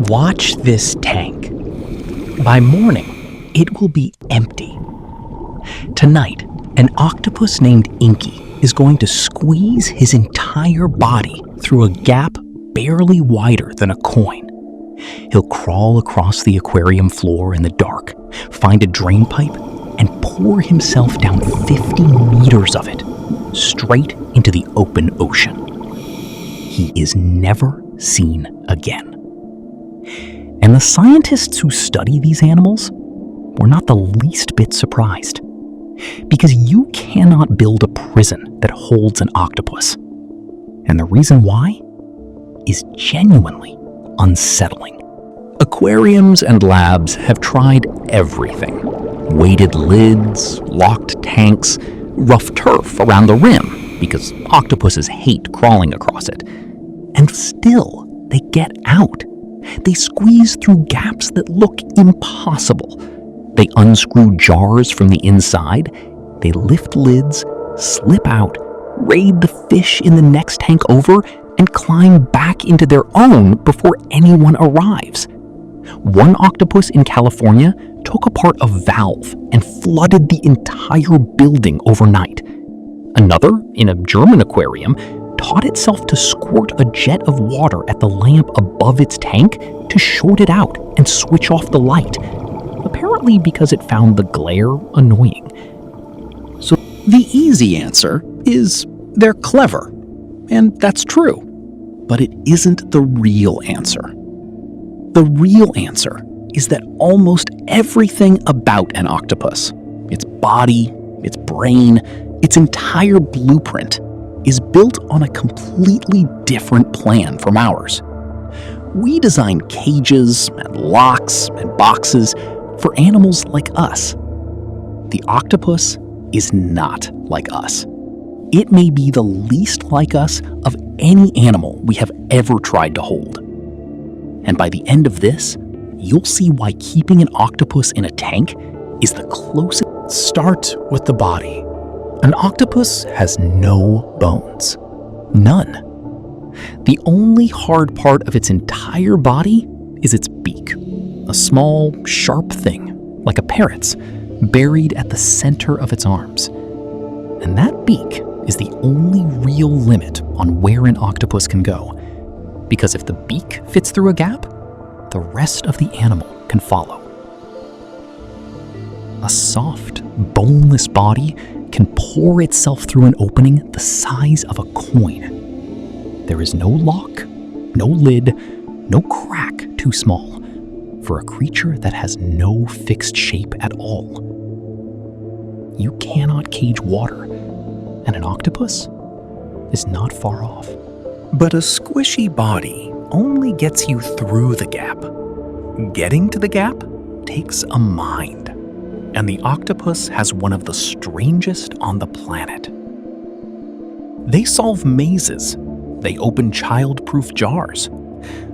Watch this tank. By morning, it will be empty. Tonight, an octopus named Inky is going to squeeze his entire body through a gap barely wider than a coin. He'll crawl across the aquarium floor in the dark, find a drainpipe, and pour himself down 50 meters of it, straight into the open ocean. He is never seen again. And the scientists who study these animals were not the least bit surprised. Because you cannot build a prison that holds an octopus. And the reason why is genuinely unsettling. Aquariums and labs have tried everything. Weighted lids, locked tanks, rough turf around the rim, because octopuses hate crawling across it. And still, they get out. They squeeze through gaps that look impossible. They unscrew jars from the inside, they lift lids, slip out, raid the fish in the next tank over, and climb back into their own before anyone arrives. One octopus in California took apart a valve and flooded the entire building overnight. Another, in a German aquarium, taught itself to squirt a jet of water at the lamp above its tank to short it out and switch off the light, apparently because it found the glare annoying. So the easy answer is they're clever, and that's true, but it isn't the real answer. The real answer is that almost everything about an octopus, its body, its brain, its entire blueprint, is built on a completely different plan from ours. We design cages and locks and boxes for animals like us. The octopus is not like us. It may be the least like us of any animal we have ever tried to hold. And by the end of this, you'll see why keeping an octopus in a tank is the closest. Start with the body. An octopus has no bones. None. The only hard part of its entire body is its beak. A small, sharp thing, like a parrot's, buried at the center of its arms. And that beak is the only real limit on where an octopus can go. Because if the beak fits through a gap, the rest of the animal can follow. A soft, boneless body can pour itself through an opening the size of a coin. There is no lock, no lid, no crack too small for a creature that has no fixed shape at all. You cannot cage water, and an octopus is not far off. But a squishy body only gets you through the gap. Getting to the gap takes a mind. And the octopus has one of the strangest on the planet. They solve mazes. They open child-proof jars.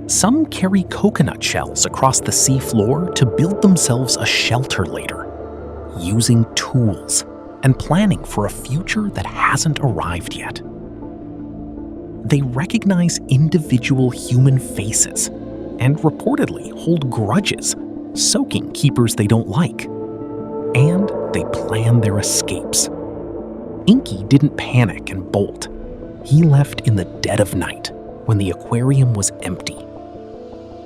Some carry coconut shells across the sea floor to build themselves a shelter later, using tools and planning for a future that hasn't arrived yet. They recognize individual human faces and reportedly hold grudges, soaking keepers they don't like. And they plan their escapes. Inky didn't panic and bolt. He left in the dead of night when the aquarium was empty.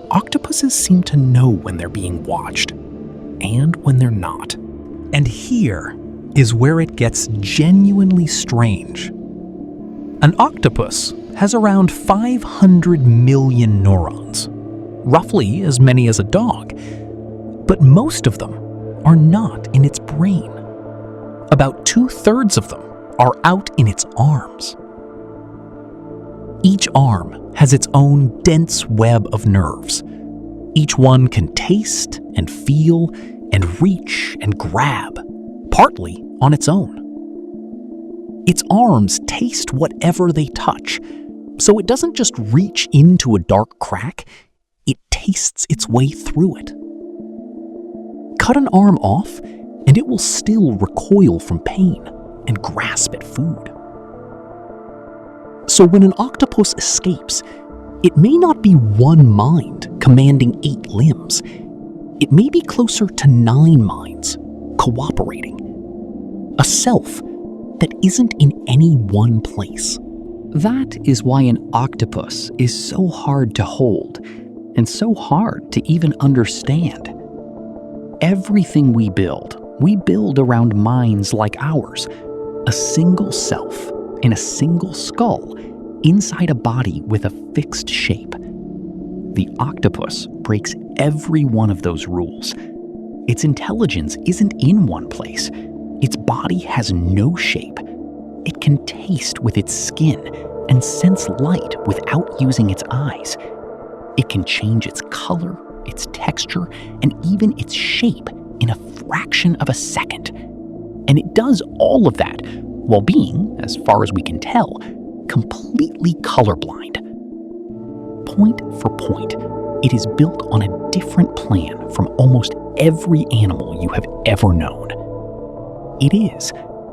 Octopuses seem to know when they're being watched and when they're not. And here is where it gets genuinely strange. An octopus has around 500 million neurons, roughly as many as a dog, but most of them are not in its brain. About 2/3 of them are out in its arms. Each arm has its own dense web of nerves. Each one can taste and feel and reach and grab, partly on its own. Its arms taste whatever they touch, so it doesn't just reach into a dark crack, it tastes its way through it. Cut an arm off, and it will still recoil from pain and grasp at food. So when an octopus escapes, It may not be one mind commanding 8 limbs. It may be closer to 9 minds cooperating. A self that isn't in any one place. That is why an octopus is so hard to hold and so hard to even understand. Everything we build around minds like ours. A single self in a single skull inside a body with a fixed shape. The octopus breaks every one of those rules. Its intelligence isn't in one place. Its body has no shape. It can taste with its skin and sense light without using its eyes. It can change its color, its texture, and even its shape in a fraction of a second. And it does all of that while being, as far as we can tell, completely colorblind. Point for point, it is built on a different plan from almost every animal you have ever known. It is,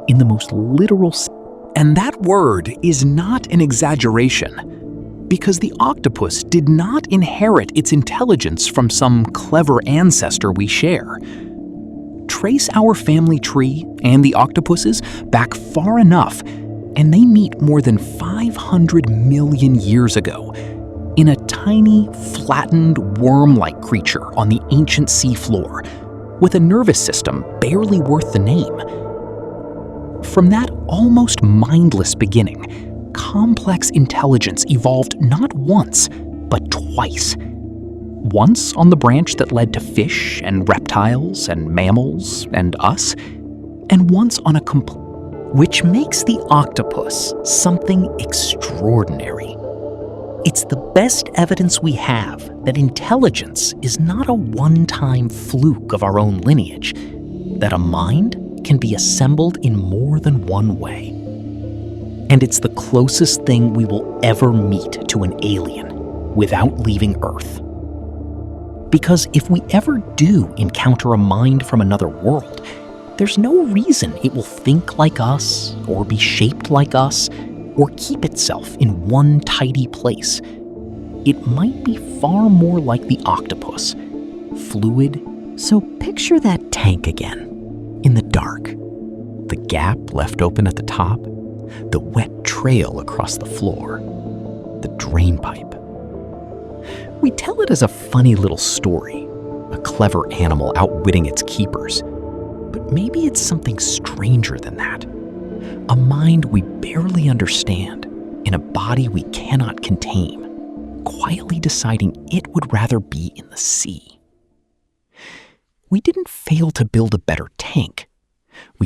in the most literal sense. And that word is not an exaggeration, because the octopus did not inherit its intelligence from some clever ancestor we share. Trace our family tree and the octopus's back far enough, and they meet more than 500 million years ago in a tiny, flattened, worm-like creature on the ancient seafloor, with a nervous system barely worth the name. From that almost mindless beginning, complex intelligence evolved not once, but twice. Once on the branch that led to fish and reptiles and mammals and us, and once on which makes the octopus something extraordinary. It's the best evidence we have that intelligence is not a one-time fluke of our own lineage, that a mind can be assembled in more than one way. And it's the closest thing we will ever meet to an alien without leaving Earth. Because if we ever do encounter a mind from another world, there's no reason it will think like us, or be shaped like us, or keep itself in one tidy place. It might be far more like the octopus, fluid. So picture that tank again. In the dark, the gap left open at the top, the wet trail across the floor, the drainpipe. We tell it as a funny little story, a clever animal outwitting its keepers. But maybe it's something stranger than that. A mind we barely understand, in a body we cannot contain, quietly deciding it would rather be in the sea. We didn't fail to build a better tank. We